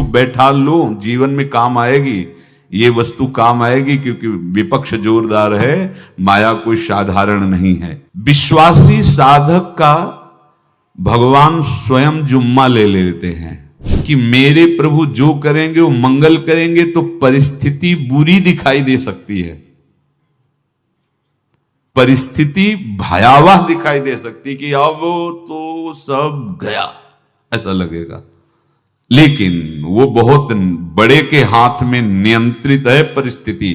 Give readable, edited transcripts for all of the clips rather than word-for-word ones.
खूब बैठा लो, जीवन में काम आएगी, ये वस्तु काम आएगी, क्योंकि विपक्ष जोरदार है, माया कोई साधारण नहीं है। विश्वासी साधक का भगवान स्वयं जुम्मा ले लेते हैं कि मेरे प्रभु जो करेंगे वो मंगल करेंगे। तो परिस्थिति बुरी दिखाई दे सकती है, परिस्थिति भयावह दिखाई दे सकती कि अब तो सब गया ऐसा लगेगा, लेकिन वो बहुत बड़े के हाथ में नियंत्रित है परिस्थिति।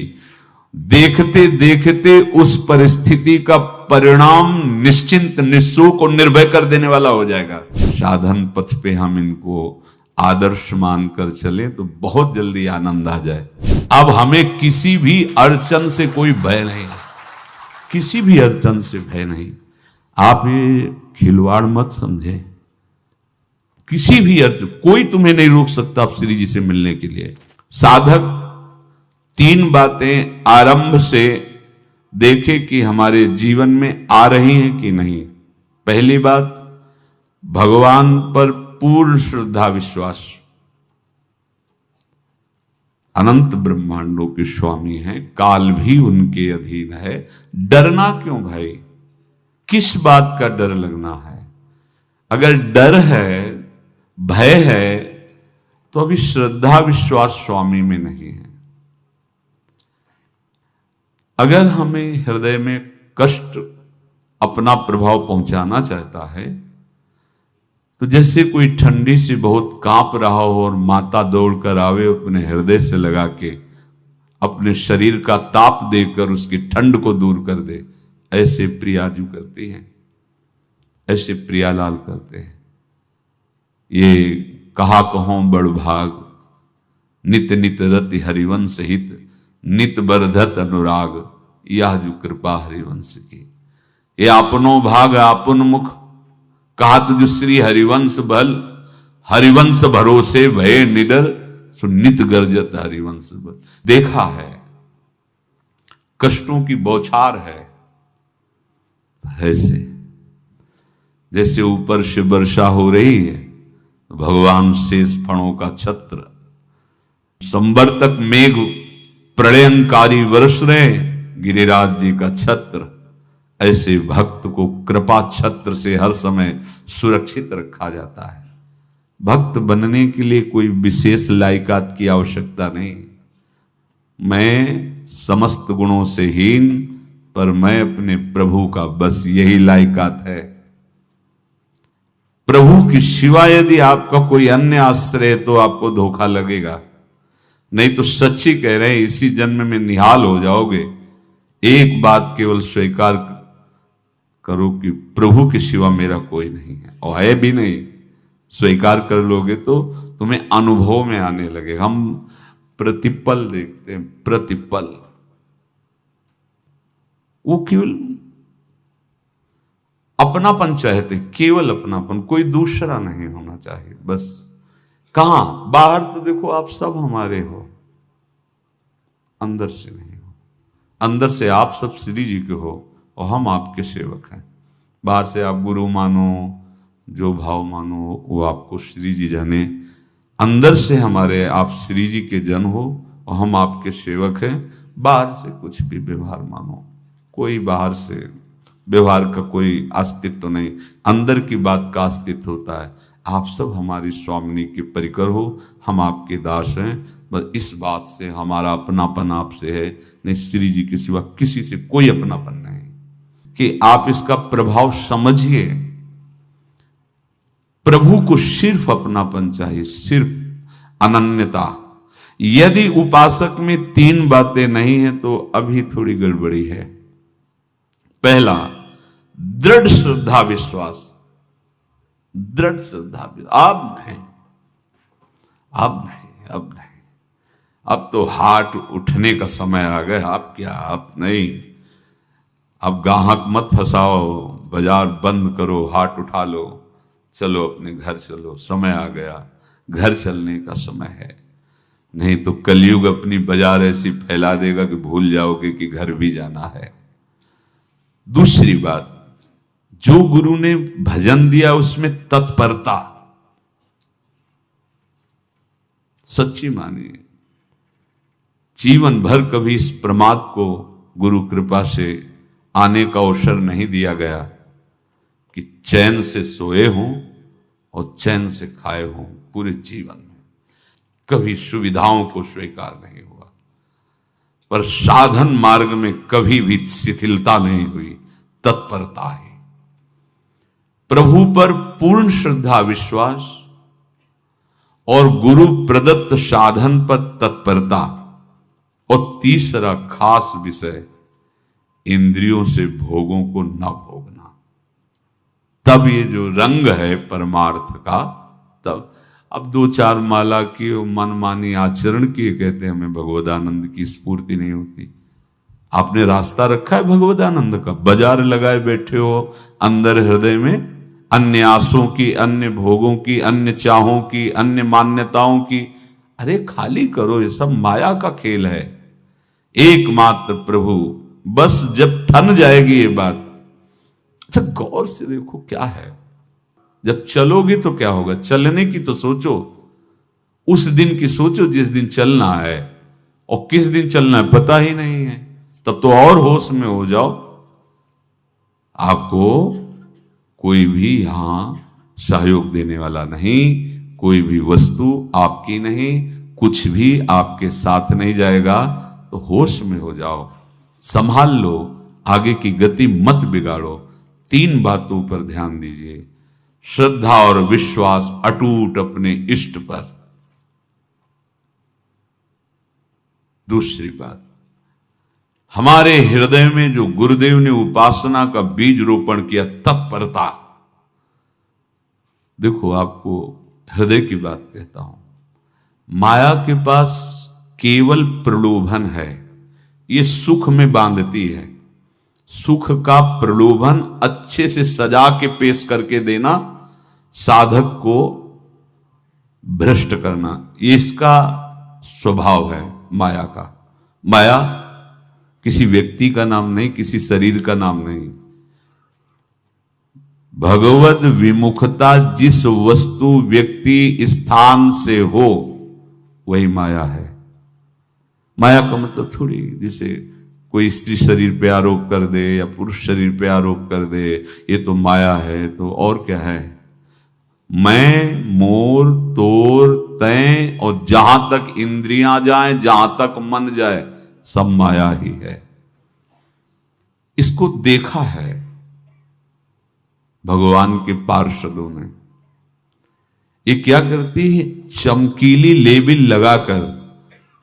देखते देखते उस परिस्थिति का परिणाम निश्चिंत, निःशोक और निर्भय कर देने वाला हो जाएगा। साधन पथ पे हम इनको आदर्श मानकर चले तो बहुत जल्दी आनंद आ जाए। अब हमें किसी भी अड़चन से कोई भय नहीं, किसी भी अड़चन से भय नहीं। आप ये खिलवाड़ मत समझे, किसी भी अर्थ कोई तुम्हें नहीं रोक सकता आप श्री जी से मिलने के लिए। साधक 3 बातें आरंभ से देखे कि हमारे जीवन में आ रही हैं कि नहीं। पहली बात, भगवान पर पूर्ण श्रद्धा विश्वास। अनंत ब्रह्मांडों के स्वामी हैं, काल भी उनके अधीन है। डरना क्यों भाई, किस बात का डर लगना है? अगर डर है, भय है, तो अभी श्रद्धा विश्वास स्वामी में नहीं है। अगर हमें हृदय में कष्ट अपना प्रभाव पहुंचाना चाहता है, तो जैसे कोई ठंडी से बहुत कांप रहा हो और माता दौड़कर आवे, अपने हृदय से लगा के अपने शरीर का ताप देकर उसकी ठंड को दूर कर दे, ऐसे प्रियाजू करती हैं, ऐसे प्रियालाल करते हैं। ये कहा कहो बड़ भाग, नित नित रति हरिवंश हित, नित बरधत अनुराग, यह जो कृपा हरिवंश की। ये आपनो भाग आपन मुख, कहत जो श्री हरिवंश बल, हरिवंश भरोसे भय निडर, सो नित गर्जत हरिवंश बल। देखा है कष्टों की बौछार है, ऐसे जैसे ऊपर से वर्षा हो रही है, भगवान शेष फणों का छत्र, संवर्तक मेघ प्रलयंकारी वर्ष रहे, गिरिराज जी का छत्र। ऐसे भक्त को कृपा छत्र से हर समय सुरक्षित रखा जाता है। भक्त बनने के लिए कोई विशेष लायकात की आवश्यकता नहीं। मैं समस्त गुणों से हीन, पर मैं अपने प्रभु का, बस यही लायकात है। प्रभु की सिवा यदि आपका कोई अन्य आश्रय है तो आपको धोखा लगेगा। नहीं तो सच्ची कह रहे हैं, इसी जन्म में निहाल हो जाओगे। एक बात केवल स्वीकार करो कि प्रभु के सिवा मेरा कोई नहीं है, और है भी नहीं। स्वीकार कर लोगे तो तुम्हें अनुभव में आने लगेगा। हम प्रतिपल देखते हैं, प्रतिपल, वो केवल अपनापन चाहते, केवल अपनापन, कोई दूसरा नहीं होना चाहिए। बस कहां बाहर तो देखो आप सब हमारे हो, अंदर से नहीं हो। अंदर से आप सब श्री जी के हो और हम आपके सेवक हैं। बाहर से आप गुरु मानो, जो भाव मानो वो आपको श्री जी जाने। अंदर से हमारे आप श्री जी के जन हो और हम आपके सेवक हैं। बाहर से कुछ भी व्यवहार मानो, कोई बाहर से व्यवहार का कोई अस्तित्व नहीं, अंदर की बात का अस्तित्व होता है। आप सब हमारी स्वामिनी के परिकर हो, हम आपके दास हैं। बस इस बात से हमारा अपनापन आपसे है, नहीं श्री जी के सिवा किसी से कोई अपनापन नहीं। कि आप इसका प्रभाव समझिए। प्रभु को सिर्फ अपनापन चाहिए, सिर्फ अनन्यता। यदि उपासक में 3 बातें नहीं है तो अभी थोड़ी गड़बड़ी है। पहला, दृढ़ श्रद्धा विश्वास। दृढ़ श्रद्धा, अब नहीं, अब नहीं, अब नहीं, अब तो हाथ उठने का समय आ गया। अब क्या, अब नहीं, अब गाहक मत फंसाओ, बाजार बंद करो, हाथ उठा लो, चलो अपने घर चलो, समय आ गया, घर चलने का समय है। नहीं तो कलयुग अपनी बाजार ऐसी फैला देगा कि भूल जाओगे कि घर भी जाना है। दूसरी बात, जो गुरु ने भजन दिया उसमें तत्परता, सच्ची मानिए। जीवन भर कभी इस प्रमाद को गुरु कृपा से आने का अवसर नहीं दिया गया कि चैन से सोए हों और चैन से खाए हों। पूरे जीवन में कभी सुविधाओं को स्वीकार नहीं हुआ, पर साधन मार्ग में कभी भी शिथिलता नहीं हुई, तत्परता ही। प्रभु पर पूर्ण श्रद्धा विश्वास और गुरु प्रदत्त साधन पर तत्परता, और तीसरा खास विषय इंद्रियों से भोगों को न भोगना। तब ये जो रंग है परमार्थ का, तब अब 2-4 माला की मनमानी आचरण किए कहते हैं हमें भगवदानंद की स्फूर्ति नहीं होती। आपने रास्ता रखा है भगवदानंद का, बाजार लगाए बैठे हो अंदर हृदय में, अन्य आसों की, अन्य भोगों की, अन्य चाहों की, अन्य मान्यताओं की। अरे खाली करो, ये सब माया का खेल है। एकमात्र प्रभु, बस जब ठन जाएगी ये बात। अच्छा गौर से देखो क्या है, जब चलोगे तो क्या होगा, चलने की तो सोचो, उस दिन की सोचो जिस दिन चलना है, और किस दिन चलना है पता ही नहीं है, तब तो और होश में हो जाओ। आपको कोई भी यहां सहयोग देने वाला नहीं, कोई भी वस्तु आपकी नहीं, कुछ भी आपके साथ नहीं जाएगा। तो होश में हो जाओ, संभाल लो, आगे की गति मत बिगाड़ो। 3 बातों पर ध्यान दीजिए। श्रद्धा और विश्वास अटूट अपने इष्ट पर। दूसरी बात, हमारे हृदय में जो गुरुदेव ने उपासना का बीज रोपण किया, तत्परता। देखो आपको हृदय की बात कहता हूं, माया के पास केवल प्रलोभन है, ये सुख में बांधती है। सुख का प्रलोभन अच्छे से सजा के पेश करके देना, साधक को भ्रष्ट करना, ये इसका स्वभाव है माया का। माया किसी व्यक्ति का नाम नहीं, किसी शरीर का नाम नहीं। भगवद विमुखता जिस वस्तु व्यक्ति स्थान से हो वही माया है। माया का मतलब थोड़ी जिसे कोई स्त्री शरीर पे आरोप कर दे या पुरुष शरीर पे आरोप कर दे, ये तो माया है। तो और क्या है, मैं, मोर, तोर, तय, और जहां तक इंद्रियां जाए, जहां तक मन जाए, सब माया ही है। इसको देखा है भगवान के पार्षदों ने। ये क्या करती है, चमकीली लेबिल लगाकर,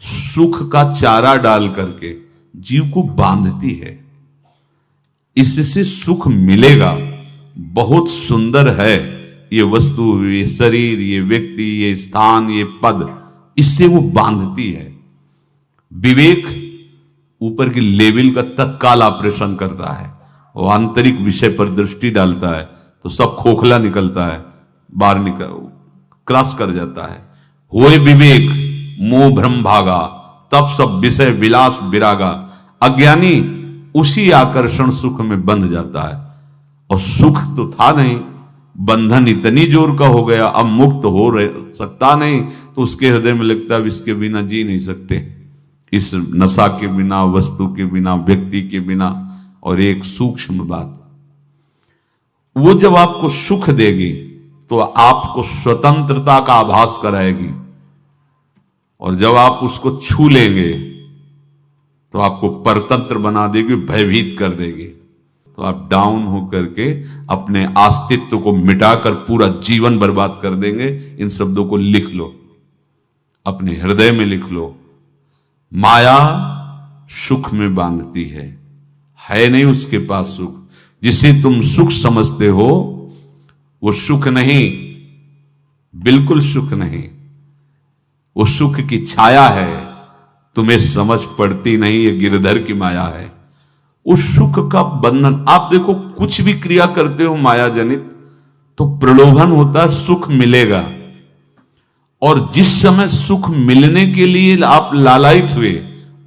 सुख का चारा डाल करके जीव को बांधती है। इससे सुख मिलेगा, बहुत सुंदर है ये वस्तु, ये शरीर, ये व्यक्ति, ये स्थान, ये पद, इससे वो बांधती है। विवेक ऊपर की लेवल का तत्काल ऑपरेशन करता है, वो आंतरिक विषय पर दृष्टि डालता है तो सब खोखला निकलता है, बाहर निकल क्रॉस कर जाता है। होए विवेक मोह भ्रम भागा, तब सब विषय विलास विरागा। अज्ञानी उसी आकर्षण सुख में बंध जाता है, और सुख तो था नहीं, बंधन इतनी जोर का हो गया, अब मुक्त हो सकता नहीं, तो उसके हृदय में लगता है इसके बिना जी नहीं सकते, इस नशा के बिना, वस्तु के बिना, व्यक्ति के बिना। और एक सूक्ष्म बात, वो जब आपको सुख देगी तो आपको स्वतंत्रता का आभास कराएगी, और जब आप उसको छू लेंगे तो आपको परतंत्र बना देगी, भयभीत कर देगी। तो आप डाउन होकर के अपने अस्तित्व को मिटाकर पूरा जीवन बर्बाद कर देंगे। इन शब्दों को लिख लो, अपने हृदय में लिख लो। माया सुख में बांधती है नहीं उसके पास सुख। जिसे तुम सुख समझते हो वो सुख नहीं, बिल्कुल सुख नहीं, वो सुख की छाया है, तुम्हें समझ पड़ती नहीं, ये गिरधर की माया है। उस सुख का बंधन, आप देखो कुछ भी क्रिया करते हो माया जनित तो प्रलोभन होता है सुख मिलेगा, और जिस समय सुख मिलने के लिए आप लालायित हुए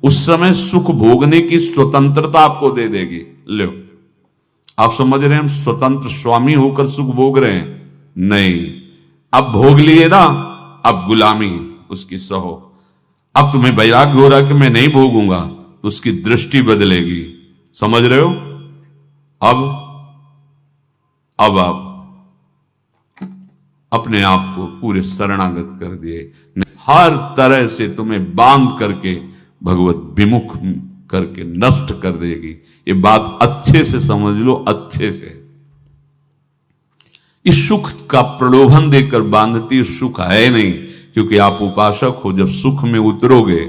उस समय सुख भोगने की स्वतंत्रता आपको दे देगी। लो, आप समझ रहे हैं हम स्वतंत्र स्वामी होकर सुख भोग रहे हैं? नहीं, अब भोग लिए ना, अब गुलामी, उसकी सहो। अब तुम्हें वैराग्य हो रहा कि मैं नहीं भोगूंगा, तो उसकी दृष्टि बदलेगी। समझ रहे हो? अब आप अपने आप को पूरे शरणागत कर दिए, हर तरह से तुम्हें बांध करके भगवत विमुख करके नष्ट कर देगी। ये बात अच्छे से समझ लो, अच्छे से। इस सुख का प्रलोभन देकर बांधती सुख है नहीं, क्योंकि आप उपासक हो। जब सुख में उतरोगे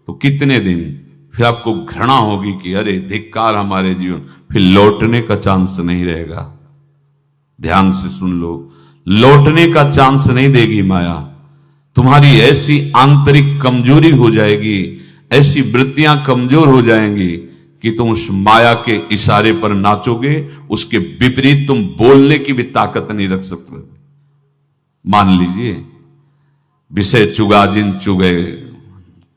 तो कितने दिन फिर आपको घृणा होगी कि अरे धिक्कार हमारे जीवन, फिर लौटने का चांस नहीं रहेगा। ध्यान से सुन लो, लौटने का चांस नहीं देगी माया। तुम्हारी ऐसी आंतरिक कमजोरी हो जाएगी, ऐसी वृत्तियां कमजोर हो जाएंगी कि तुम उस माया के इशारे पर नाचोगे, उसके विपरीत तुम बोलने की भी ताकत नहीं रख सकते। मान लीजिए, विषय चुगा जिन चुगे,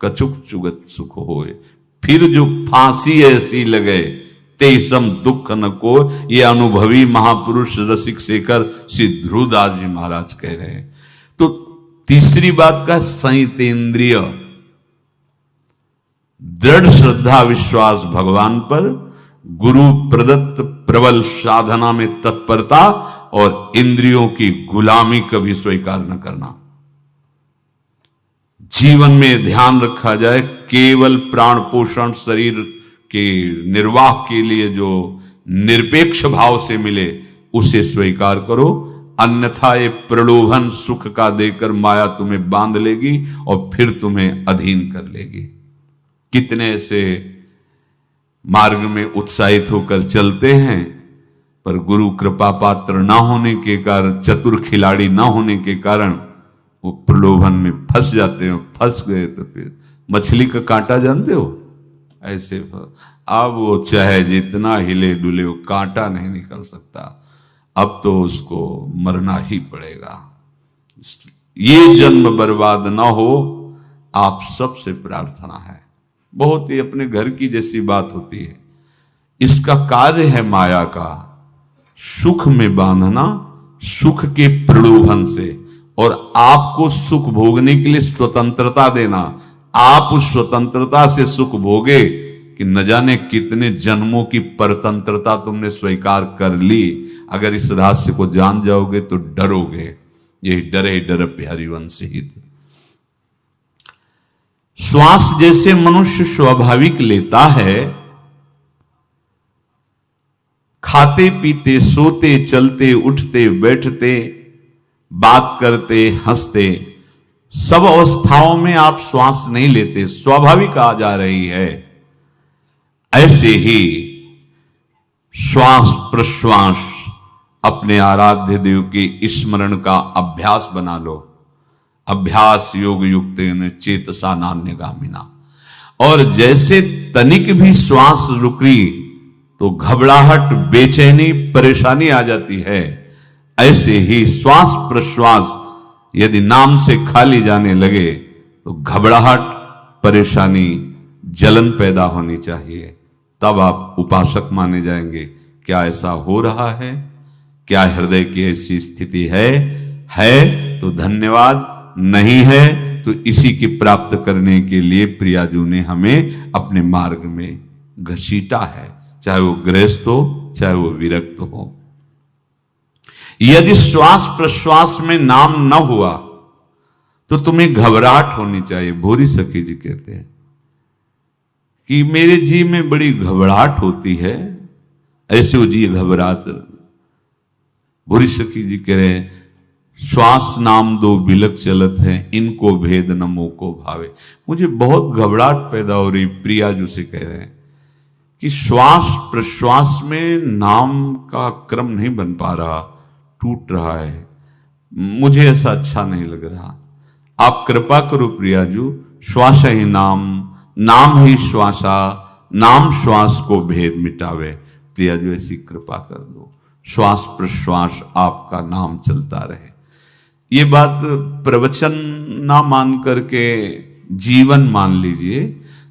कछुक चुगत सुख होए, फिर जो फांसी ऐसी लगे ते सम दुख न को। ये अनुभवी महापुरुष रसिक शेखर श्री ध्रुवदास जी महाराज कह रहे हैं। तो तीसरी बात का संयतेंद्रिय, दृढ़ श्रद्धा विश्वास भगवान पर, गुरु प्रदत्त प्रबल साधना में तत्परता, और इंद्रियों की गुलामी कभी स्वीकार न करना। जीवन में ध्यान रखा जाए, केवल प्राण पोषण शरीर के निर्वाह के लिए जो निरपेक्ष भाव से मिले उसे स्वीकार करो, अन्यथा ये प्रलोभन सुख का देकर माया तुम्हें बांध लेगी और फिर तुम्हें अधीन कर लेगी। कितने ऐसे मार्ग में उत्साहित होकर चलते हैं, पर गुरु कृपा पात्र ना होने के कारण, चतुर खिलाड़ी ना होने के कारण वो प्रलोभन में फंस जाते हैं। फंस गए तो फिर मछली का कांटा जानते हो, ऐसे अब वो चाहे जितना हिले डुले, वो कांटा नहीं निकल सकता। अब तो उसको मरना ही पड़ेगा। ये जन्म बर्बाद ना हो, आप सबसे प्रार्थना है। बहुत ही अपने घर की जैसी बात होती है। इसका कार्य है माया का सुख में बांधना, सुख के प्रलोभन से, और आपको सुख भोगने के लिए स्वतंत्रता देना। आप उस स्वतंत्रता से सुख भोगे कि न जाने कितने जन्मों की परतंत्रता तुमने स्वीकार कर ली। अगर इस रहस्य को जान जाओगे तो डरोगे। यही डरे डर हरिवंश हित। श्वास जैसे मनुष्य स्वाभाविक लेता है, खाते पीते सोते चलते उठते बैठते बात करते हंसते, सब अवस्थाओं में आप श्वास नहीं लेते, स्वाभाविक आ जा रही है। ऐसे ही श्वास प्रश्वास अपने आराध्य देव के स्मरण का अभ्यास बना लो। अभ्यास योग युक्तेन चेतसा नान्यगामिना। और जैसे तनिक भी श्वास रुकी तो घबराहट, बेचैनी, परेशानी आ जाती है, ऐसे ही श्वास प्रश्वास यदि नाम से खाली जाने लगे तो घबराहट, परेशानी, जलन पैदा होनी चाहिए। तब आप उपासक माने जाएंगे। क्या ऐसा हो रहा है? क्या हृदय की ऐसी स्थिति है तो धन्यवाद, नहीं है तो इसी की प्राप्त करने के लिए प्रियाजू ने हमें अपने मार्ग में घसीटा है, चाहे वो गृहस्थ हो चाहे वो विरक्त हो। यदि श्वास प्रश्वास में नाम न हुआ तो तुम्हें घबराहट होनी चाहिए। भूरी सखी जी कहते हैं कि मेरे जी में बड़ी घबराहट होती है, ऐसे वो जी घबरात। भूरी सखी जी कह रहे हैं, श्वास नाम दो बिलक चलत है, इनको भेद न मोको भावे। मुझे बहुत घबराहट पैदा हो रही। प्रिया जी से कह रहे हैं कि श्वास प्रश्वास में नाम का क्रम नहीं बन पा रहा, टूट रहा है, मुझे ऐसा अच्छा नहीं लग रहा। आप कृपा करो प्रियाजू, श्वास ही नाम, नाम ही श्वासा, नाम श्वास को भेद मिटावे। प्रियाजू ऐसी कृपा कर दो, श्वास प्रश्वास आपका नाम चलता रहे। ये बात प्रवचन ना मान करके जीवन मान लीजिए।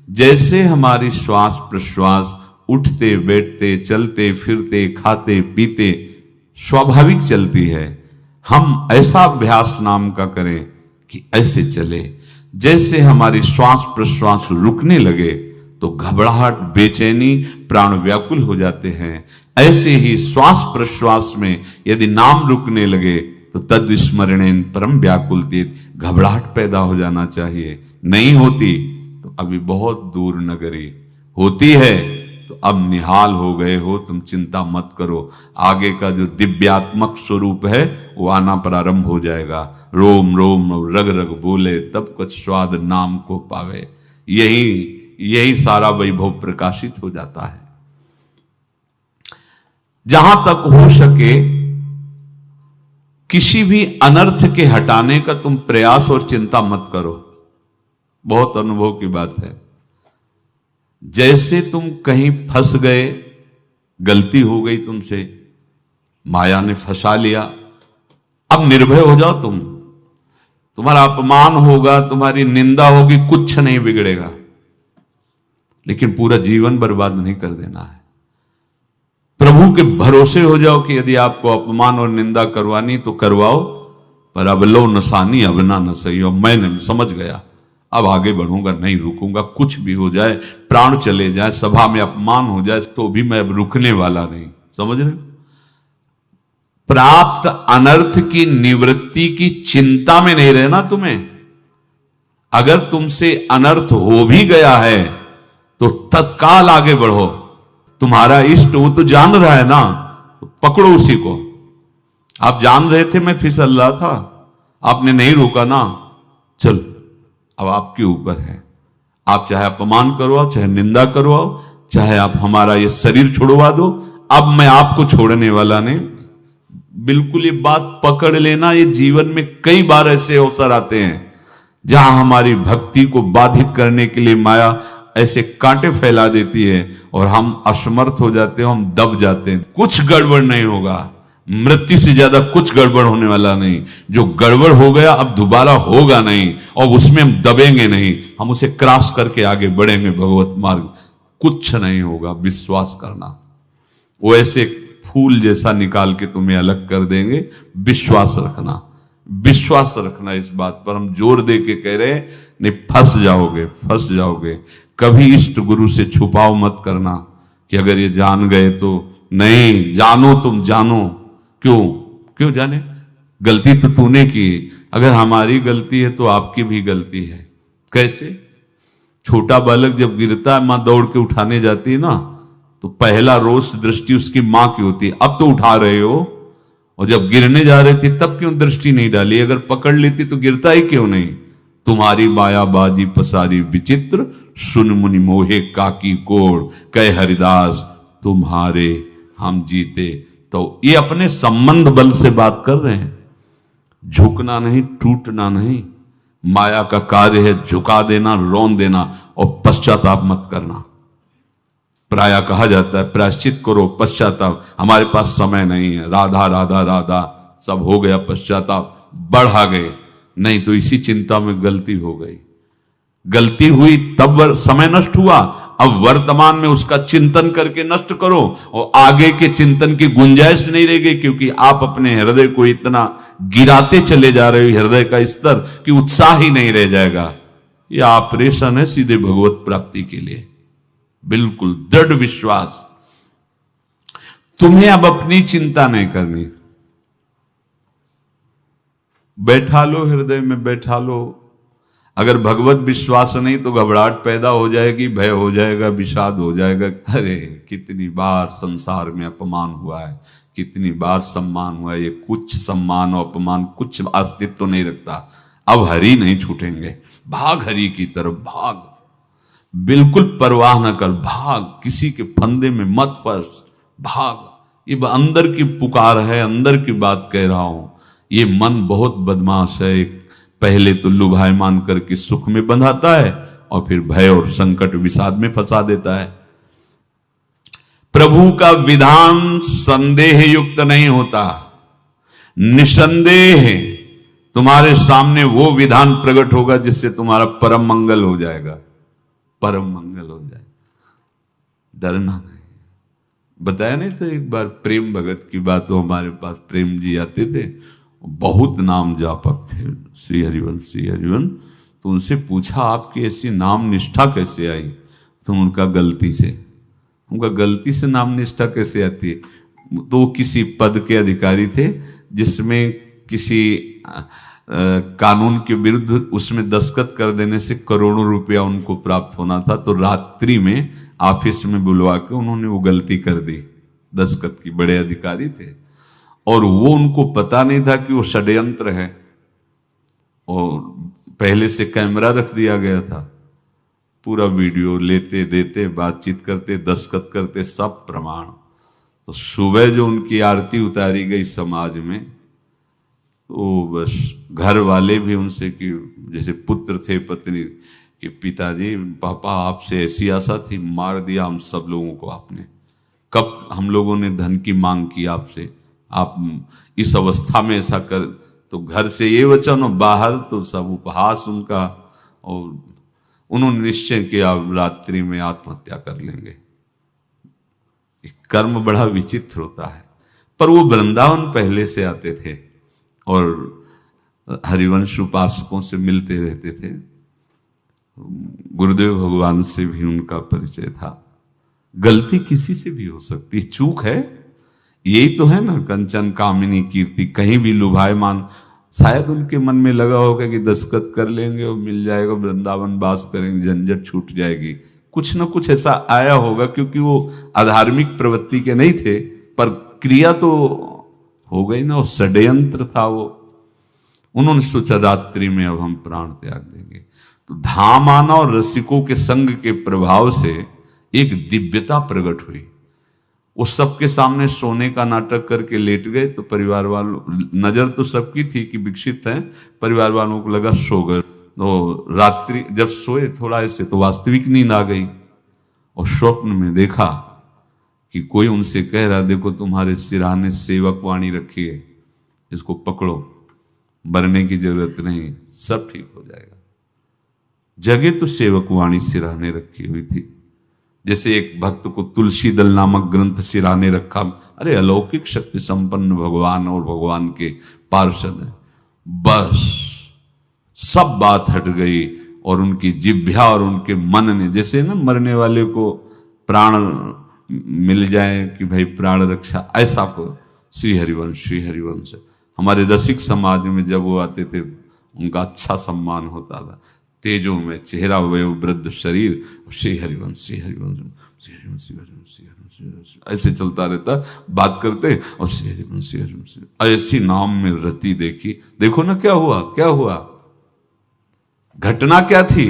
जैसे हमारी श्वास प्रश्वास उठते बैठते चलते फिरते खाते पीते स्वाभाविक चलती है, हम ऐसा अभ्यास नाम का करें कि ऐसे चले। जैसे हमारी श्वास प्रश्वास रुकने लगे तो घबराहट, बेचैनी, प्राण व्याकुल हो जाते हैं, ऐसे ही श्वास प्रश्वास में यदि नाम रुकने लगे तो तद स्मरणेन परम व्याकुलतीत, घबराहट पैदा हो जाना चाहिए। नहीं होती तो अभी बहुत दूर नगरी, होती है तो अब निहाल हो गए हो, तुम चिंता मत करो। आगे का जो दिव्यात्मक स्वरूप है वो आना प्रारंभ हो जाएगा। रोम रोम रग रग बोले तब कुछ स्वाद नाम को पावे, यही सारा वैभव प्रकाशित हो जाता है। जहां तक हो सके किसी भी अनर्थ के हटाने का तुम प्रयास और चिंता मत करो। बहुत अनुभव की बात है। जैसे तुम कहीं फंस गए, गलती हो गई तुमसे, माया ने फंसा लिया, अब निर्भय हो जाओ तुम। तुम्हारा अपमान होगा, तुम्हारी निंदा होगी, कुछ नहीं बिगड़ेगा, लेकिन पूरा जीवन बर्बाद नहीं कर देना है। प्रभु के भरोसे हो जाओ कि यदि आपको अपमान और निंदा करवानी तो करवाओ, पर अब लो नसानी अब ना न सही हो। मैं समझ गया, अब आगे बढ़ूंगा, नहीं रुकूंगा, कुछ भी हो जाए, प्राण चले जाए, सभा में अपमान हो जाए, तो भी मैं अब रुकने वाला नहीं। समझ रहे? प्राप्त अनर्थ की निवृत्ति की चिंता में नहीं रहना तुम्हें। अगर तुमसे अनर्थ हो भी गया है तो तत्काल आगे बढ़ो। तुम्हारा इष्ट वो तो जान रहा है ना, तो पकड़ो उसी को। आप जान रहे थे मैं फिसल रहा था, आपने नहीं रोका ना, चलो अब आपके ऊपर है। आप चाहे अपमान करवाओ, चाहे निंदा करवाओ, चाहे आप हमारा ये शरीर छुड़वा दो, अब मैं आपको छोड़ने वाला नहीं। बिल्कुल ये बात पकड़ लेना। ये जीवन में कई बार ऐसे अवसर आते हैं जहां हमारी भक्ति को बाधित करने के लिए माया ऐसे कांटे फैला देती है और हम असमर्थ हो जाते हैं, हम दब जाते हैं। कुछ गड़बड़ नहीं होगा, मृत्यु से ज्यादा कुछ गड़बड़ होने वाला नहीं। जो गड़बड़ हो गया अब दोबारा होगा नहीं, और उसमें हम दबेंगे नहीं, हम उसे क्रॉस करके आगे बढ़ेंगे भगवत मार्ग। कुछ नहीं होगा, विश्वास करना। वो ऐसे फूल जैसा निकाल के तुम्हें अलग कर देंगे। विश्वास रखना, विश्वास रखना। इस बात पर हम जोर दे के कह रहे हैं, नहीं फंस जाओगे, फंस जाओगे। कभी इष्ट गुरु से छुपाव मत करना कि अगर ये जान गए तो। नहीं, जानो, तुम जानो। क्यों जाने? गलती तो तूने की। अगर हमारी गलती है तो आपकी भी गलती है। कैसे? छोटा बालक जब गिरता है, मां दौड़ के उठाने जाती है ना, तो पहला रोष दृष्टि उसकी मां की होती है। अब तो उठा रहे हो, और जब गिरने जा रहे थे तब क्यों दृष्टि नहीं डाली? अगर पकड़ लेती तो गिरता ही क्यों नहीं? तुम्हारी मायाबाजी पसारी विचित्र, सुन मुनि मोहे काकी कोड़, कह हरिदास तुम्हारे हम जीते। तो ये अपने संबंध बल से बात कर रहे हैं। झुकना नहीं, टूटना नहीं। माया का कार्य है झुका देना, रौन देना, और पश्चाताप मत करना। प्रायः कहा जाता है प्रायश्चित करो, पश्चाताप। हमारे पास समय नहीं है। राधा राधा राधा सब हो गया, पश्चाताप बढ़ा गए। नहीं तो इसी चिंता में गलती हो गई, गलती हुई तब समय नष्ट हुआ। अब वर्तमान में उसका चिंतन करके नष्ट करो, और आगे के चिंतन की गुंजाइश नहीं रह गई, क्योंकि आप अपने हृदय को इतना गिराते चले जा रहे हो, हृदय का स्तर, कि उत्साह ही नहीं रह जाएगा। यह ऑपरेशन है सीधे भगवत प्राप्ति के लिए। बिल्कुल दृढ़ विश्वास। तुम्हें अब अपनी चिंता नहीं करनी। बैठा लो, हृदय में बैठा लो। अगर भगवत विश्वास नहीं तो घबराहट पैदा हो जाएगी, भय हो जाएगा, विषाद हो जाएगा। अरे कितनी बार संसार में अपमान हुआ है, कितनी बार सम्मान हुआ है। ये कुछ सम्मान और अपमान कुछ अस्तित्व तो नहीं रखता। अब हरि नहीं छूटेंगे। भाग हरि की तरफ, भाग। बिल्कुल परवाह न कर, भाग। किसी के फंदे में मत फंस, भाग। ये अंदर की पुकार है, अंदर की बात कह रहा हूं। ये मन बहुत बदमाश है। पहले तो लुभायमान करके सुख में बंधाता है, और फिर भय और संकट विषाद में फंसा देता है। प्रभु का विधान संदेह युक्त नहीं होता। निसंदेह तुम्हारे सामने वो विधान प्रकट होगा जिससे तुम्हारा परम मंगल हो जाएगा, परम मंगल हो जाएगा। डरना नहीं। बताया नहीं था एक बार प्रेम भगत की बात। तो हमारे पास प्रेम जी आते थे, बहुत नाम जापक थे, श्री हरिवंश, श्री हरिवंश। तो उनसे पूछा आपकी ऐसी नाम निष्ठा कैसे आई? तो उनका गलती से। उनका गलती से नाम निष्ठा कैसे आती है? तो वो किसी पद के अधिकारी थे जिसमें किसी कानून के विरुद्ध उसमें दस्तखत कर देने से करोड़ों रुपया उनको प्राप्त होना था। तो रात्रि में ऑफिस में बुलवा के उन्होंने वो गलती कर दी दस्तखत की। बड़े अधिकारी थे और वो उनको पता नहीं था कि वो षड्यंत्र है, और पहले से कैमरा रख दिया गया था। पूरा वीडियो लेते देते, बातचीत करते, दस्तखत करते, सब प्रमाण। तो सुबह जो उनकी आरती उतारी गई समाज में, तो बस घर वाले भी उनसे कि जैसे पुत्र थे पत्नी कि पिताजी पापा आपसे ऐसी आशा थी, मार दिया हम सब लोगों को आपने। कब हम लोगों ने धन की मांग की आपसे, आप इस अवस्था में ऐसा कर। तो घर से ये वचन और बाहर तो सब उपहास उनका, और उन्होंने निश्चय किया रात्रि में आत्महत्या कर लेंगे। कर्म बड़ा विचित्र होता है। पर वो वृंदावन पहले से आते थे और हरिवंश उपासकों से मिलते रहते थे। गुरुदेव भगवान से भी उनका परिचय था। गलती किसी से भी हो सकती, चूक है, यही तो है ना। कंचन कामिनी कीर्ति, कहीं भी लुभायमान। शायद उनके मन में लगा होगा कि दस्तखत कर लेंगे और मिल जाएगा, वृंदावन वास करेंगे, झंझट छूट जाएगी। कुछ ना कुछ ऐसा आया होगा, क्योंकि वो अधार्मिक प्रवृत्ति के नहीं थे, पर क्रिया तो हो गई ना, वो षड्यंत्र था वो। उन्होंने सोचा रात्रि में अब हम प्राण त्याग देंगे। तो धाम आना और रसिकों के संग के प्रभाव से एक दिव्यता प्रकट हुई। वो सबके सामने सोने का नाटक करके लेट गए। तो परिवार वालों, नजर तो सबकी थी कि विकसित है, परिवार वालों को लगा सो गए। तो रात्रि जब सोए थोड़ा ऐसे, तो वास्तविक नींद आ गई और स्वप्न में देखा कि कोई उनसे कह रहा, देखो तुम्हारे सिरहाने सेवक वाणी रखी है, इसको पकड़ो, मरने की जरूरत नहीं, सब ठीक हो जाएगा। जगह तो सेवक वाणी सिरहाने रखी हुई थी। जैसे एक भक्त को तुलसी दल नामक ग्रंथ सिरहाने रखा। अरे अलौकिक शक्ति संपन्न भगवान और भगवान के पार्षद हैं। बस सब बात हट गई और उनकी जिह्वा और उनके मन ने, जैसे ना मरने वाले को प्राण मिल जाए कि भाई प्राण रक्षा, ऐसा को श्री हरिवंश हमारे रसिक समाज में जब वो आते थे उनका अच्छा सम्मान होता था। तेजो में चेहरा, वयो वृद्ध शरीर, श्री हरिवंश ऐसे चलता रहता, बात करते और श्री हरिवंश ऐसी नाम में रति देखी। देखो ना क्या हुआ, घटना क्या थी,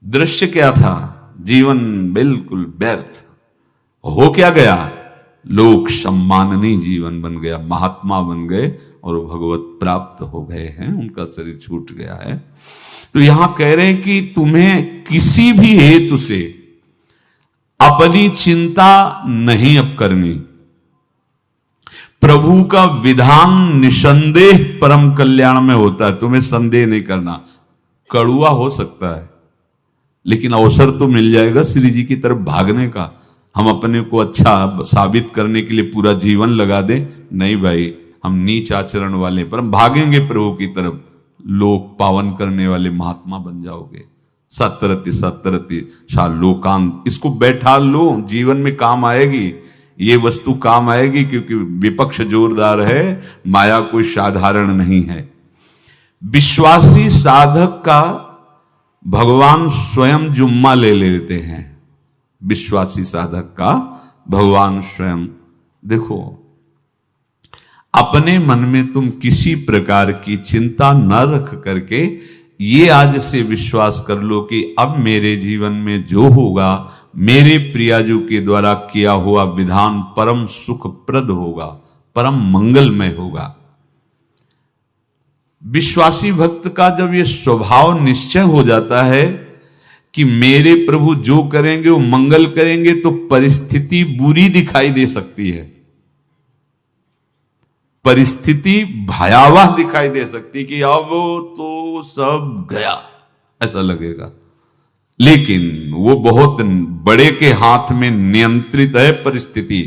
दृश्य क्या था, जीवन बिल्कुल व्यर्थ हो क्या गया, लोक सम्माननीय जीवन बन गया, महात्मा बन गए और भगवत प्राप्त हो गए हैं, उनका शरीर छूट गया है। तो यहां कह रहे हैं कि तुम्हें किसी भी हेतु से अपनी चिंता नहीं अब करनी। प्रभु का विधान निसंदेह परम कल्याण में होता है, तुम्हें संदेह नहीं करना। कड़ुआ हो सकता है लेकिन अवसर तो मिल जाएगा श्री जी की तरफ भागने का। हम अपने को अच्छा साबित करने के लिए पूरा जीवन लगा दें, नहीं भाई, हम नीच आचरण वाले पर हम भागेंगे प्रभु की तरफ, लोक पावन करने वाले महात्मा बन जाओगे। सतरति शा लोकांत, इसको बैठा लो, जीवन में काम आएगी, ये वस्तु काम आएगी, क्योंकि विपक्ष जोरदार है, माया कोई साधारण नहीं है। विश्वासी साधक का भगवान स्वयं जुम्मा ले लेते हैं। विश्वासी साधक का भगवान स्वयं, देखो अपने मन में तुम किसी प्रकार की चिंता न रख करके ये आज से विश्वास कर लो कि अब मेरे जीवन में जो होगा, मेरे प्रियाजू के द्वारा किया हुआ विधान परम सुखप्रद होगा, परम मंगलमय होगा। विश्वासी भक्त का जब ये स्वभाव निश्चय हो जाता है कि मेरे प्रभु जो करेंगे वो मंगल करेंगे, तो परिस्थिति बुरी दिखाई दे सकती है, परिस्थिति भयावह दिखाई दे सकती कि अब तो सब गया, ऐसा लगेगा। लेकिन वो बहुत बड़े के हाथ में नियंत्रित है परिस्थिति।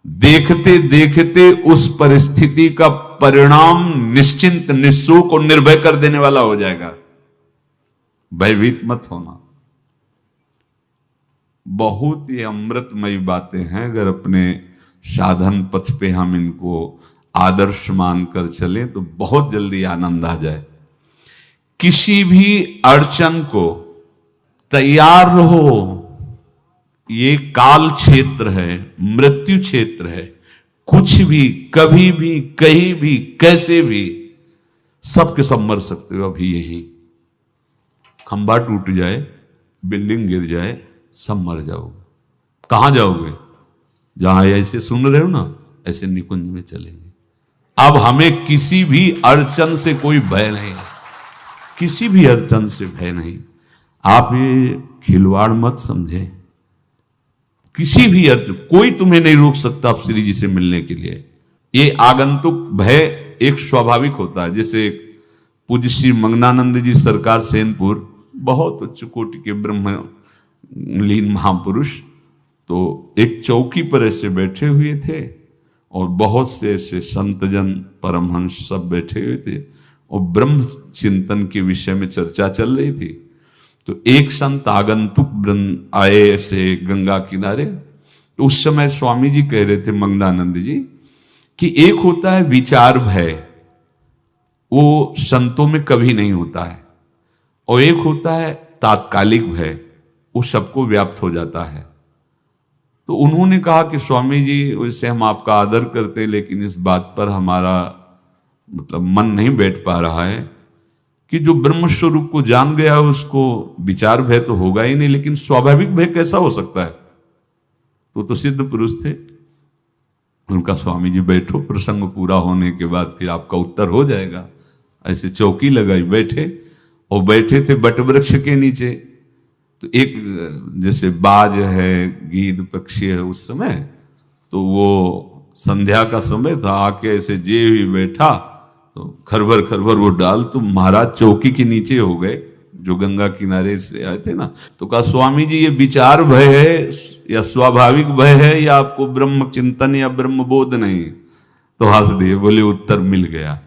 देखते देखते उस परिस्थिति का परिणाम निश्चिंत, निःशोक और निर्भय कर देने वाला हो जाएगा। भयभीत मत होना। बहुत ही अमृतमयी बातें हैं, अगर अपने साधन पथ पे हम इनको आदर्श मानकर चले तो बहुत जल्दी आनंद आ जाए। किसी भी अड़चन को तैयार रहो, ये काल क्षेत्र है, मृत्यु क्षेत्र है। कुछ भी, कभी भी, कहीं भी, कैसे भी, सबके सब मर सकते हो। अभी यही खंबा टूट जाए, बिल्डिंग गिर जाए, सब मर जाओगे। कहां जाओगे? जहां ऐसे सुन रहे हो ना, ऐसे निकुंज में चलेंगे। अब हमें किसी भी अड़चन से कोई भय नहीं है, किसी भी अड़चन से भय नहीं। आप ये खिलवाड़ मत समझे। किसी भी अर्थ कोई तुम्हें नहीं रोक सकता आप श्री जी से मिलने के लिए। ये आगंतुक भय एक स्वाभाविक होता है। जैसे पूज्य श्री मंगनानंद जी सरकार सेनपुर, बहुत उच्च कोटि के ब्रह्मलीन महापुरुष, तो एक चौकी पर ऐसे बैठे हुए थे और बहुत से ऐसे संतजन परमहंस सब बैठे हुए थे और ब्रह्म चिंतन के विषय में चर्चा चल रही थी। तो एक संत आगंतुक आए ऐसे गंगा किनारे। तो उस समय स्वामी जी कह रहे थे मंगलानंद जी कि एक होता है विचार भय, वो संतों में कभी नहीं होता है, और एक होता है तात्कालिक भय, वो सबको व्याप्त हो जाता है। तो उन्होंने कहा कि स्वामी जी, वैसे हम आपका आदर करते, लेकिन इस बात पर हमारा मतलब मन नहीं बैठ पा रहा है कि जो ब्रह्म स्वरूप को जान गया उसको विचार भय तो होगा ही नहीं, लेकिन स्वाभाविक भय कैसा हो सकता है? तो सिद्ध पुरुष थे। उनका स्वामी जी बैठो, प्रसंग पूरा होने के बाद फिर आपका उत्तर हो जाएगा। ऐसे चौकी लगाई, बैठे, और बैठे थे बटवृक्ष के नीचे। तो एक जैसे बाज है, गीद पक्षी है, उस समय तो वो संध्या का समय था, आके ऐसे जे ही बैठा तो खरबर खरबर वो डाल, तो महाराज चौकी के नीचे हो गए, जो गंगा किनारे से आए थे ना। तो कहा स्वामी जी, ये विचार भय है या स्वाभाविक भय है, या आपको ब्रह्म चिंतन या ब्रह्म बोध नहीं? तो हंस दिए, बोले उत्तर मिल गया।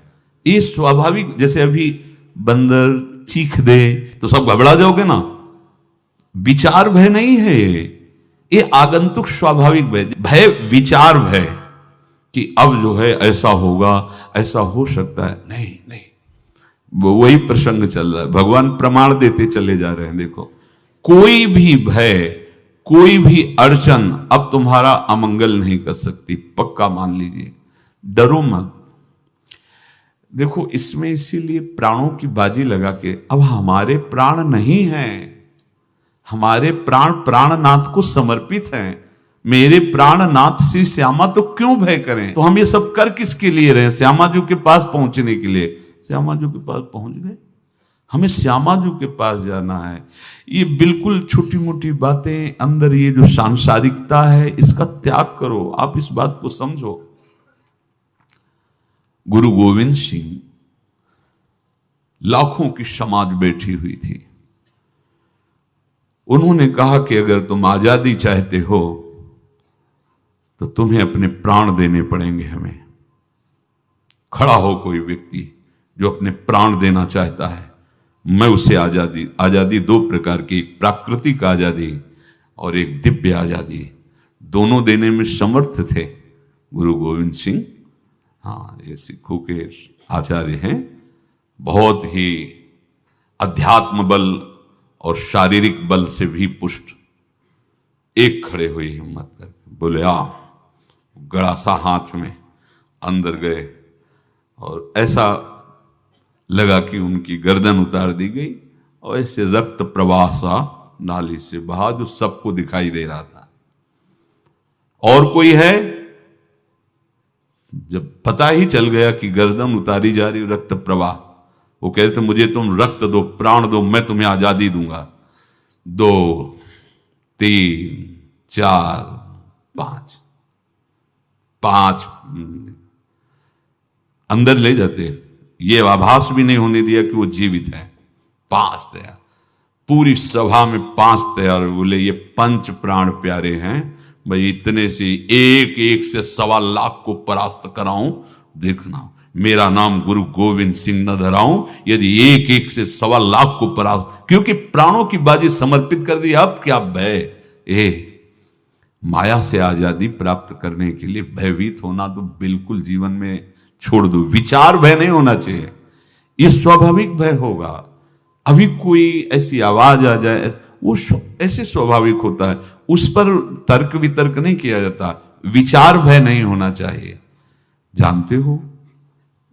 ये स्वाभाविक, जैसे अभी बंदर चीख दे तो सब घबरा जाओगे ना, विचार भय नहीं है ये आगंतुक स्वाभाविक भय। भय विचार भय कि अब जो है ऐसा होगा, ऐसा हो सकता है, नहीं नहीं, वही प्रसंग चल रहा है। भगवान प्रमाण देते चले जा रहे हैं। देखो, कोई भी भय, कोई भी अड़चन अब तुम्हारा अमंगल नहीं कर सकती, पक्का मान लीजिए। डरो मत। देखो, इसमें इसीलिए प्राणों की बाजी लगा के, अब हमारे प्राण नहीं हैं, हमारे प्राण प्राणनाथ को समर्पित हैं। मेरे प्राणनाथ श्री श्यामा, तो क्यों भय करें? तो हम ये सब कर किसके लिए रहे? श्यामा जी के पास पहुंचने के लिए। श्यामा जी के पास पहुंच गए, हमें श्यामा जी के पास जाना है। ये बिल्कुल छोटी मोटी बातें, अंदर ये जो सांसारिकता है, इसका त्याग करो। आप इस बात को समझो। गुरु गोविंद सिंह, लाखों की समाज बैठी हुई थी। उन्होंने कहा कि अगर तुम आजादी चाहते हो तो तुम्हें अपने प्राण देने पड़ेंगे हमें। खड़ा हो कोई व्यक्ति जो अपने प्राण देना चाहता है, मैं उसे आजादी। आजादी दो प्रकार की, एक प्राकृतिक आजादी और एक दिव्य आजादी, दोनों देने में समर्थ थे गुरु गोविंद सिंह। हाँ, ये सिखों के आचार्य हैं, बहुत ही अध्यात्म बल और शारीरिक बल से भी पुष्ट। एक खड़े हुए हिम्मत करके बोले, आ। गड़ासा हाथ में अंदर गए और ऐसा लगा कि उनकी गर्दन उतार दी गई और ऐसे रक्त प्रवाह सा नाली से बहा, जो सबको दिखाई दे रहा था। और कोई है? जब पता ही चल गया कि गर्दन उतारी जा रही, रक्त प्रवाह, वो कहते मुझे तुम रक्त दो, प्राण दो, मैं तुम्हें आजादी दूंगा। 2 3 4 5 अंदर ले जाते, ये आभास भी नहीं होने दिया कि वो जीवित है। 5 तैयार, पूरी सभा में 5 तैयार। बोले ये पंच प्राण प्यारे हैं भाई, इतने से एक एक से 1.25 लाख को परास्त कराऊं, देखना मेरा नाम गुरु गोविंद सिंह न धराऊं, यदि एक एक से 1.25 लाख को परास्त। क्योंकि प्राणों की बाजी समर्पित कर दी। अब क्या भय? माया से आजादी प्राप्त करने के लिए भयभीत होना तो बिल्कुल जीवन में छोड़ दो। विचार भय नहीं होना चाहिए, ये स्वाभाविक भय होगा। अभी कोई ऐसी आवाज आ जाए, वो ऐसे स्वाभाविक होता है, उस पर तर्क वितर्क नहीं किया जाता। विचार भय नहीं होना चाहिए। जानते हो,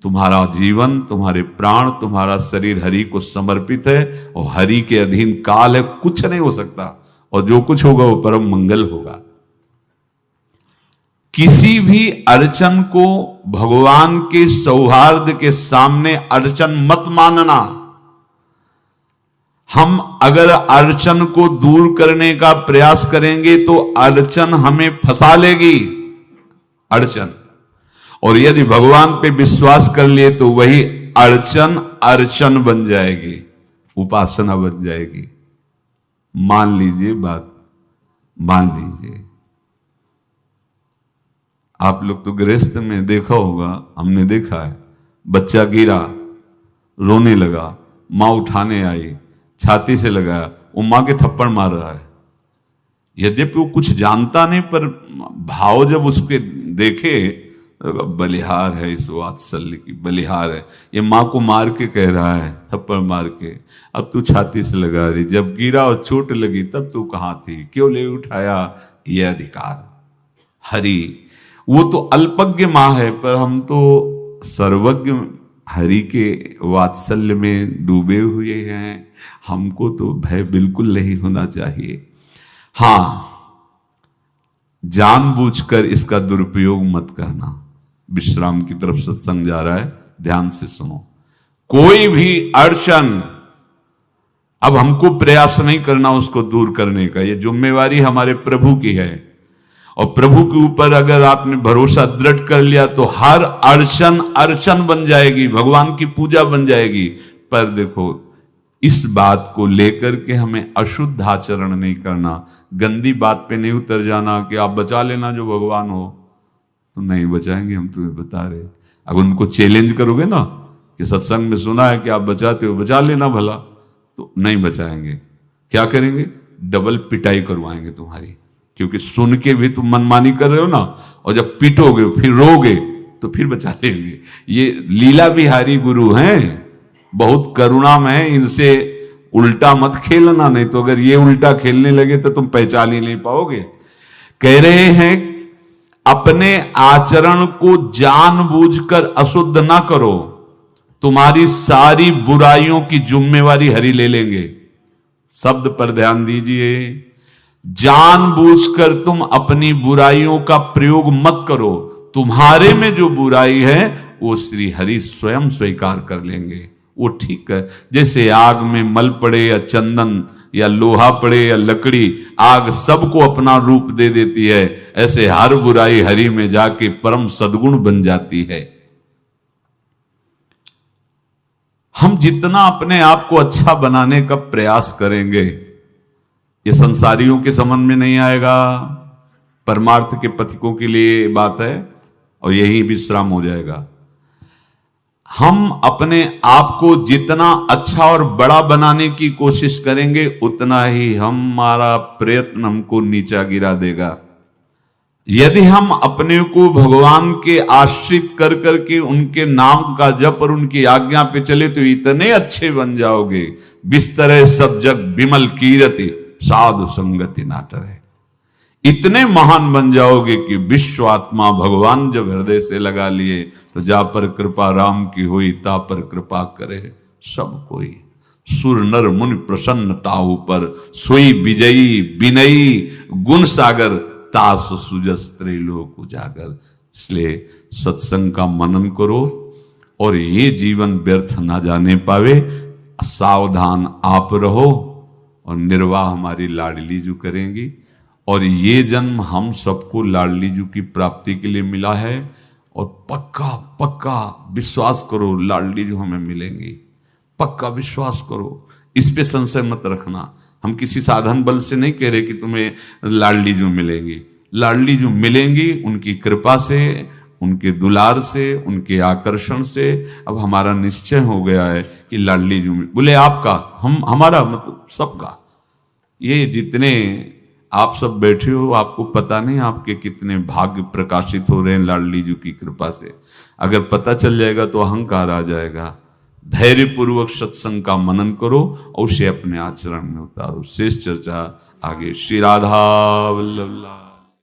तुम्हारा जीवन, तुम्हारे प्राण, तुम्हारा शरीर हरि को समर्पित है और हरि के अधीन काल है, कुछ नहीं हो सकता, और जो कुछ होगा वो परम मंगल होगा। किसी भी अड़चन को भगवान के सौहार्द के सामने अड़चन मत मानना। हम अगर अड़चन को दूर करने का प्रयास करेंगे तो अड़चन हमें फंसा लेगी, अड़चन। और यदि भगवान पे विश्वास कर लिए तो वही अड़चन अर्चन बन जाएगी, उपासना बन जाएगी। मान लीजिए बात, मान लीजिए आप लोग तो गृहस्थ में देखा होगा, हमने देखा है, बच्चा गिरा, रोने लगा, मां उठाने आई, छाती से लगाया, वो मां के थप्पड़ मार रहा है। यद्यपि वो कुछ जानता नहीं, पर भाव जब उसके देखे, बलिहार है इस वात्सल्य की, बलिहार है, ये मां को मार के कह रहा है, थप्पड़ मार के, अब तू छाती से लगा रही, जब गिरा और चोट लगी तब तू कहां थी, क्यों ले उठाया? ये अधिकार हरि, वो तो अल्पज्ञ मां है, पर हम तो सर्वज्ञ हरि के वात्सल्य में डूबे हुए हैं। हमको तो भय बिल्कुल नहीं होना चाहिए। हां, जानबूझकर इसका दुरुपयोग मत करना। विश्राम की तरफ सत्संग जा रहा है, ध्यान से सुनो। कोई भी अड़चन, अब हमको प्रयास नहीं करना उसको दूर करने का, ये जिम्मेवारी हमारे प्रभु की है। और प्रभु के ऊपर अगर आपने भरोसा दृढ़ कर लिया तो हर अड़चन अर्चन बन जाएगी, भगवान की पूजा बन जाएगी। पर देखो, इस बात को लेकर के हमें अशुद्ध आचरण नहीं करना, गंदी बात पे नहीं उतर जाना कि आप बचा लेना जो भगवान हो। तो नहीं बचाएंगे, हम तुम्हें बता रहे। अगर उनको चैलेंज करोगे ना कि सत्संग में सुना है कि आप बचाते हो, बचा लेना भला, तो नहीं बचाएंगे। क्या करेंगे? डबल पिटाई करवाएंगे तुम्हारी, क्योंकि सुन के भी तुम मनमानी कर रहे हो ना, और जब पीटोगे फिर रोगे तो फिर बचा लेंगे। ये लीला बिहारी गुरु हैं, बहुत करुणा में है, इनसे उल्टा मत खेलना, नहीं तो अगर ये उल्टा खेलने लगे तो तुम पहचान ही नहीं पाओगे। कह रहे हैं अपने आचरण को जानबूझकर अशुद्ध ना करो, तुम्हारी सारी बुराइयों की जिम्मेवारी हरि ले लेंगे। शब्द पर ध्यान दीजिए, जानबूझकर तुम अपनी बुराइयों का प्रयोग मत करो, तुम्हारे में जो बुराई है वो श्री हरि स्वयं स्वीकार कर लेंगे, वो ठीक है। जैसे आग में मल पड़े या चंदन या लोहा पड़े या लकड़ी, आग सबको अपना रूप दे देती है, ऐसे हर बुराई हरि में जाके परम सद्गुण बन जाती है। हम जितना अपने आप को अच्छा बनाने का प्रयास करेंगे, ये संसारियों के समझ में नहीं आएगा, परमार्थ के पथिकों के लिए बात है, और यही विश्राम हो जाएगा। हम अपने आप को जितना अच्छा और बड़ा बनाने की कोशिश करेंगे, उतना ही हमारा प्रयत्न हमको नीचा गिरा देगा। यदि हम अपने को भगवान के आश्रित कर करके उनके नाम का जप और उनकी आज्ञा पे चले तो इतने अच्छे बन जाओगे, बिस्तरे सब जग विमल कीरति साधु संगति नाटर है। इतने महान बन जाओगे कि विश्व आत्मा भगवान जब हृदय से लगा लिए तो जा पर कृपा राम की हुई, ता पर कृपा करे सब कोई। सुर नर मुनि प्रसन्न ताहु पर, सोई विजयी विनयी गुण सागर, तास सुजस त्रैलोक उजागर। इसलिए सत्संग का मनन करो और ये जीवन व्यर्थ ना जाने पावे, सावधान आप रहो, और निर्वाह हमारी लाडली जू करेंगी। और ये जन्म हम सबको लाडली जू की प्राप्ति के लिए मिला है, और पक्का पक्का विश्वास करो लाडली जू हमें मिलेंगी, पक्का विश्वास करो, इस पे संशय मत रखना। हम किसी साधन बल से नहीं कह रहे कि तुम्हें लाडली जू मिलेंगी, लाडली जू मिलेंगी उनकी कृपा से, उनके दुलार से, उनके आकर्षण से अब हमारा निश्चय हो गया है कि लाडली जी बोले आपका, हमारा मतलब सबका। ये जितने आप सब बैठे हो, आपको पता नहीं आपके कितने भाग्य प्रकाशित हो रहे हैं लाडली जी की कृपा से। अगर पता चल जाएगा तो अहंकार आ जाएगा। धैर्य पूर्वक सत्संग का मनन करो और उसे अपने आचरण में उतारो। शेष चर्चा आगे। श्री राधा वल्लभ।